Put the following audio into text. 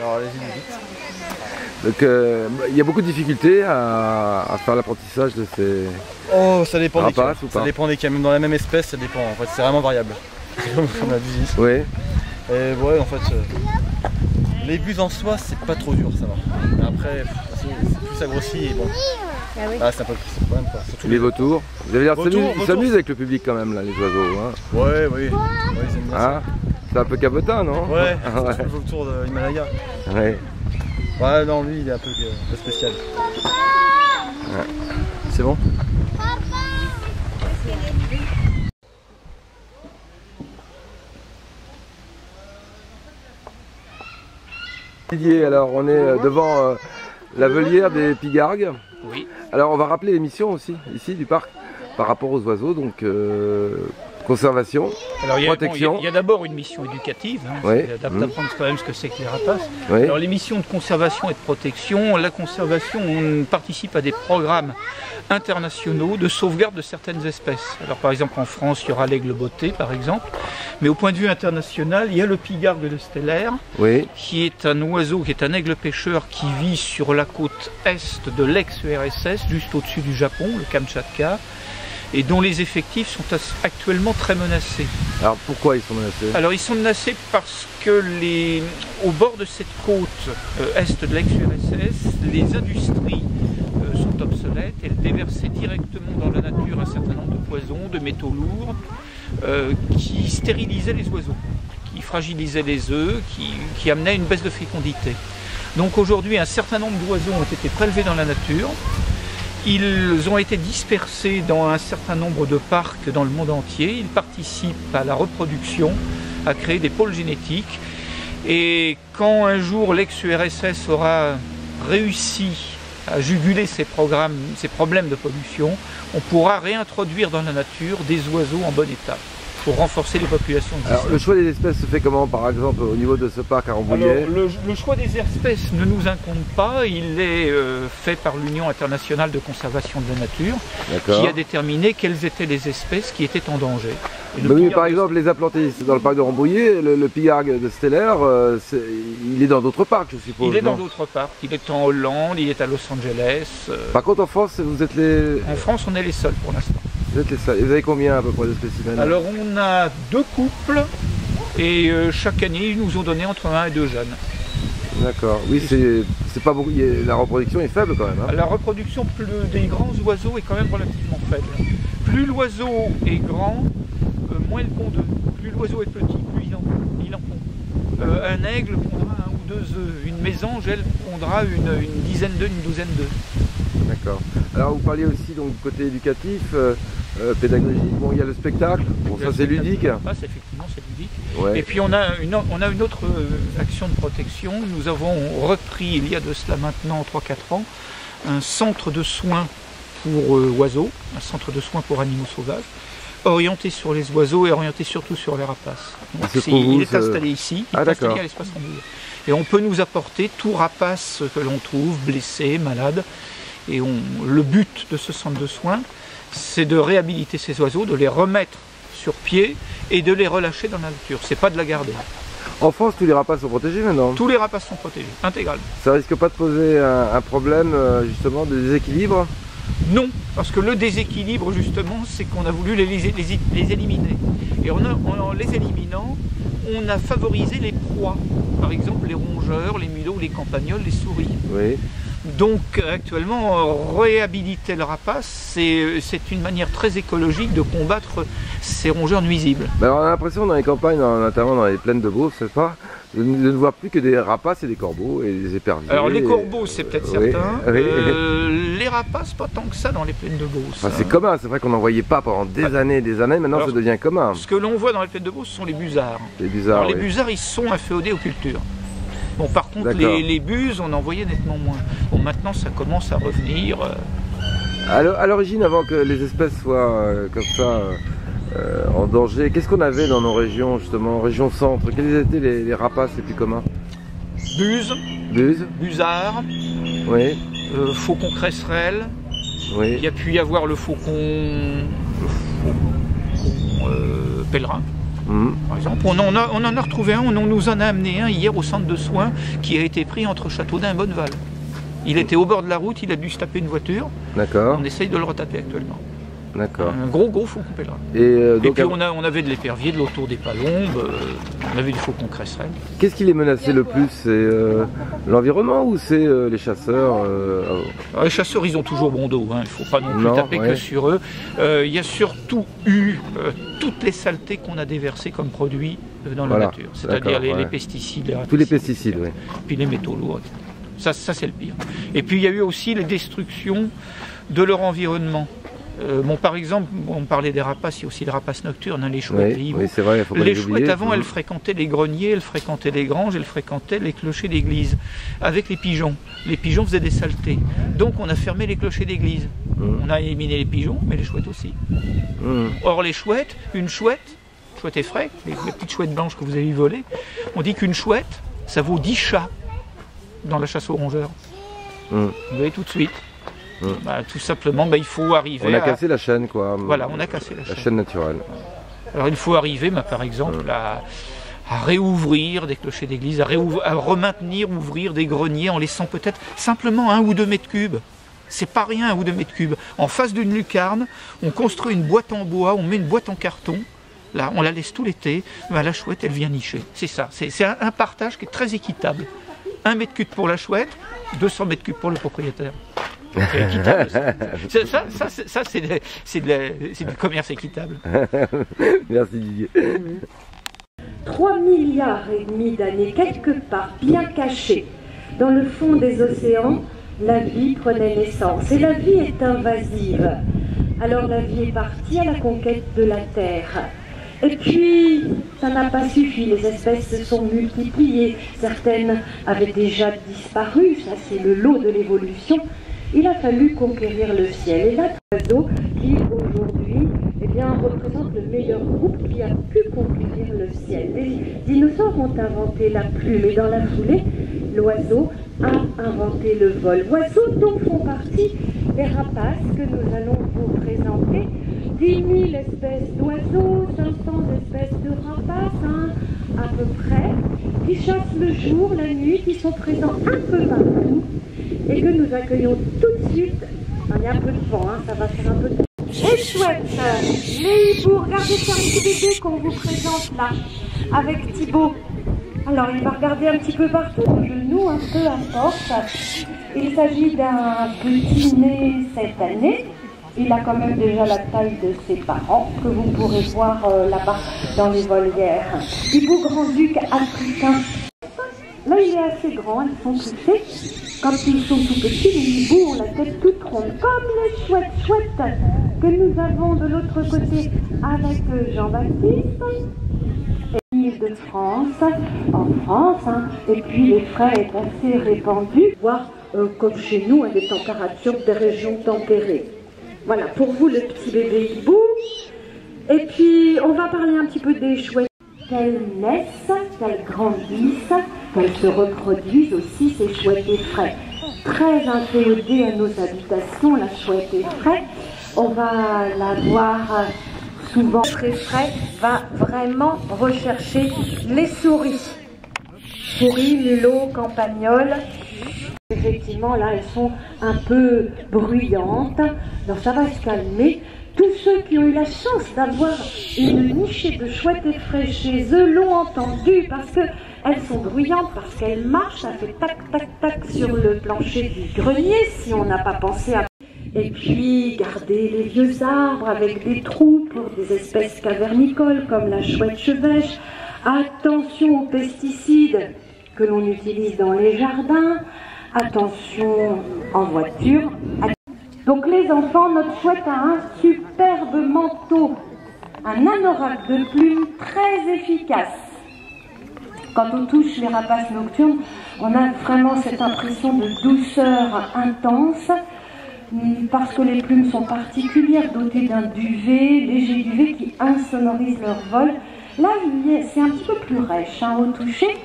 Alors allez-y vite. Donc il y a beaucoup de difficultés à faire l'apprentissage de ces Oh, ça dépend des cas. rapaces ou pas? Ça dépend des cas, même dans la même espèce, ça dépend. En fait, c'est vraiment variable. Comme on a dit. Oui. Et ouais, en fait, les buses en soi, c'est pas trop dur, ça va. Mais après, plus ça grossit et bon. Ah, c'est un peu le problème quoi. Surtout Les vautours. Vous avez l'air de Vautours. s'amuser avec le public quand même là, les oiseaux. Hein. Ouais, oui. Ouais, ils aiment bien ça. Ah, c'est un peu cabotin, non? Ouais, Ouais. surtout le vautour de l'Himalaya. Ouais. Ouais, non, lui, il est un peu spécial. Ouais. C'est bon? Didier, alors on est devant la volière des pigargues. Oui. Alors on va rappeler les missions aussi, ici du parc, par rapport aux oiseaux, donc conservation, Alors, protection. il y a d'abord une mission éducative, hein, Oui. c'est d'apprendre quand même ce que c'est que les rapaces. Oui. Alors les missions de conservation et de protection, la conservation, on participe à des programmes internationaux de sauvegarde de certaines espèces. Alors par exemple en France, il y aura l'aigle botté par exemple, mais au point de vue international, il y a le pigargue de stellaire, Oui. qui est un oiseau, qui est un aigle pêcheur qui vit sur la côte est de l'ex-URSS, juste au-dessus du Japon, le Kamtchatka, et dont les effectifs sont actuellement très menacés. Alors pourquoi ils sont menacés? Alors ils sont menacés parce que au bord de cette côte est de l'ex-URSS, les industries sont obsolètes, elles déversaient directement dans la nature un certain nombre de poisons, de métaux lourds, qui stérilisaient les oiseaux, qui fragilisaient les œufs, qui amenaient une baisse de fécondité. Donc aujourd'hui un certain nombre d'oiseaux ont été prélevés dans la nature. Ils ont été dispersés dans un certain nombre de parcs dans le monde entier. Ils participent à la reproduction, à créer des pôles génétiques. Et quand un jour l'ex-URSS aura réussi à juguler ces problèmes de pollution, on pourra réintroduire dans la nature des oiseaux en bon état pour renforcer les populations existantes. Alors le choix des espèces se fait comment, par exemple au niveau de ce parc à Rambouillet? Alors, le choix des espèces ne nous incombe pas, il est fait par l'Union internationale de conservation de la nature, qui a déterminé quelles étaient les espèces qui étaient en danger. Oui, par exemple, les implantés dans le parc de Rambouillet, le pigargue de stellaire, il est dans d'autres parcs, je suppose. Il est dans d'autres parcs, il est en Hollande, il est à Los Angeles. Par contre, en France, vous êtes les... En France, on est les seuls pour l'instant. Vous êtes les seuls. Et vous avez combien à peu près de spécimens? Alors, on a 2 couples, et chaque année, ils nous ont donné entre 1 et 2 jeunes. D'accord. Oui, c'est pas beaucoup. La reproduction est faible quand même. Hein. La reproduction des grands oiseaux est quand même relativement faible. Plus l'oiseau est grand, moins il pond d'œufs. Plus l'oiseau est petit, plus il en pond. Un aigle pondra 1 ou 2 œufs. Une mésange, elle pondra une dizaine d'œufs, une douzaine d'œufs. D'accord. Alors vous parliez aussi donc du côté éducatif, pédagogique. Bon, il y a le spectacle. Bon, ça c'est ludique. Effectivement, c'est ludique. Ouais. Et puis on a une autre action de protection. Nous avons repris il y a de cela maintenant 3-4 ans un centre de soins pour oiseaux, un centre de soins pour animaux sauvages, orienté sur les oiseaux et orienté surtout sur les rapaces. Donc, il est installé ici, il est installé à l'espace Rambouillet. Et on peut nous apporter tout rapace que l'on trouve, blessé, malade. Et le but de ce centre de soins, c'est de réhabiliter ces oiseaux, de les remettre sur pied et de les relâcher dans la nature. C'est pas de la garder. En France, tous les rapaces sont protégés maintenant? Tous les rapaces sont protégés, intégralement. Ça risque pas de poser un problème justement de déséquilibre? Non, parce que le déséquilibre justement, c'est qu'on a voulu les éliminer. Et en les éliminant, on a favorisé les proies. Par exemple, les rongeurs, les mulots, les campagnols, les souris. Oui. Donc actuellement, réhabiliter le rapace, c'est une manière très écologique de combattre ces rongeurs nuisibles. Ben alors, on a l'impression dans les campagnes, notamment dans les plaines de Beauce, c'est pas, de ne voir plus que des rapaces et des corbeaux et des éperviers. Alors les corbeaux, c'est peut-être certain. Oui. Les rapaces, pas tant que ça dans les plaines de Beauce. Enfin, c'est commun, c'est vrai qu'on n'en voyait pas pendant des années et des années, maintenant alors, ça devient commun. Ce que l'on voit dans les plaines de Beauce, ce sont les busards. Les busards, les busards, ils sont inféodés aux cultures. Bon, par contre, les buses, on en voyait nettement moins. Bon, maintenant, ça commence à revenir. À l'origine, avant que les espèces soient comme ça en danger, qu'est-ce qu'on avait dans nos régions, justement, région centre? Quels étaient les rapaces les plus communs? Buses. Busards. Oui. Faucon cresserelle. Oui. Il y a pu y avoir le faucon pèlerin. Par exemple, on en a retrouvé un, on nous en a amené un hier au centre de soins qui a été pris entre Châteaudun et Bonneval. Il était au bord de la route, il a dû se taper une voiture. D'accord. On essaye de le retaper actuellement. D'accord. Un gros faucon pèlerin. Et puis on avait de l'épervier, de l'autour des palombes, on avait du faucon cresserelle. Qu'est-ce qui les menaçait le plus? C'est l'environnement ou c'est les chasseurs Les chasseurs, ils ont toujours bon dos, hein. Il ne faut pas non plus taper que sur eux. Il y a surtout eu toutes les saletés qu'on a déversées comme produits dans la nature. C'est-à-dire les pesticides, tous les pesticides, oui. Puis les métaux lourds. Ça c'est le pire. Et puis il y a eu aussi les destructions de leur environnement. Par exemple, on parlait des rapaces, il y a aussi les rapaces nocturnes, hein, les chouettes. Oui, c'est vrai, il faut pas les chouettes, avant, elles fréquentaient les greniers, elles fréquentaient les granges, elles fréquentaient les clochers d'église. Avec les pigeons faisaient des saletés. Donc on a fermé les clochers d'église. On a éliminé les pigeons, mais les chouettes aussi. Or les chouettes, une chouette effraie, les petites chouettes blanches que vous avez volées, on dit qu'une chouette, ça vaut 10 chats dans la chasse aux rongeurs. Vous voyez tout de suite. Tout simplement, il faut arriver on a cassé la chaîne, quoi. Voilà, on a cassé la chaîne naturelle. Alors il faut arriver, par exemple, à réouvrir des clochers d'église, à ouvrir des greniers en laissant peut-être simplement 1 ou 2 mètres cubes. C'est pas rien, 1 ou 2 mètres cubes. En face d'une lucarne, on construit une boîte en bois, on met une boîte en carton. Là, on la laisse tout l'été. La chouette, elle vient nicher. C'est ça. C'est un partage qui est très équitable. 1 mètre cube pour la chouette, 200 mètres cubes pour le propriétaire. C'est équitable. Ça c'est du commerce équitable. Merci Didier. 3,5 milliards d'années, quelque part, bien cachée, dans le fond des océans, la vie prenait naissance. Et la vie est invasive. Alors la vie est partie à la conquête de la Terre. Et puis, ça n'a pas suffi, les espèces se sont multipliées. Certaines avaient déjà disparu, ça c'est le lot de l'évolution. Il a fallu conquérir le ciel. Et là, l'oiseau qui aujourd'hui représente le meilleur groupe qui a pu conquérir le ciel. Les dinosaures ont inventé la plume et dans la foulée, l'oiseau a inventé le vol. Oiseaux dont font partie les rapaces que nous allons vous présenter. 10 000 espèces d'oiseaux, 500 espèces de rapaces, à peu près, qui chassent le jour, la nuit, qui sont présents un peu partout. Et que nous accueillons tout de suite. Il y a un peu de vent, ça va faire un peu de vent. Les chouettes, les hiboux, regardez ce petit bébé qu'on vous présente là, avec Thibaut. Alors il va regarder un petit peu partout, le genou un peu importe. Il s'agit d'un petit né cette année. Il a quand même déjà la taille de ses parents, que vous pourrez voir là-bas dans les volières. Hibou grand-duc africain. Là il est assez grand, ils sont poussés. Quand ils sont tout petits, les hiboux ont la tête toute ronde, comme les chouettes que nous avons de l'autre côté avec Jean-Baptiste. Et l'Île-de-France, en France, et puis les frais est assez répandu, voire comme chez nous, des températures des régions tempérées. Voilà, pour vous le petit bébé hibou. Et puis, on va parler un petit peu des chouettes. Qu'elles naissent, qu'elles grandissent, qu'elles se reproduisent aussi, ces chouettes effraies. Très inféodée à nos habitations, la chouette effraie. On va la voir souvent. Très frais va vraiment rechercher les souris. Souris, mulots, campagnols. Effectivement, là, elles sont un peu bruyantes. Donc ça va se calmer. Tous ceux qui ont eu la chance d'avoir une nichée de chouettes effraies chez eux l'ont entendu parce qu'elles sont bruyantes, parce qu'elles marchent, ça fait tac, tac, tac sur le plancher du grenier si on n'a pas pensé à... Et puis, garder les vieux arbres avec des trous pour des espèces cavernicoles comme la chouette chevêche. Attention aux pesticides que l'on utilise dans les jardins. Attention en voiture. Donc les enfants, notre chouette a un superbe manteau, un anorak de plumes très efficace. Quand on touche les rapaces nocturnes, on a vraiment cette impression de douceur intense, parce que les plumes sont particulières, dotées d'un duvet, léger duvet qui insonorise leur vol. Là, c'est un petit peu plus rêche au toucher.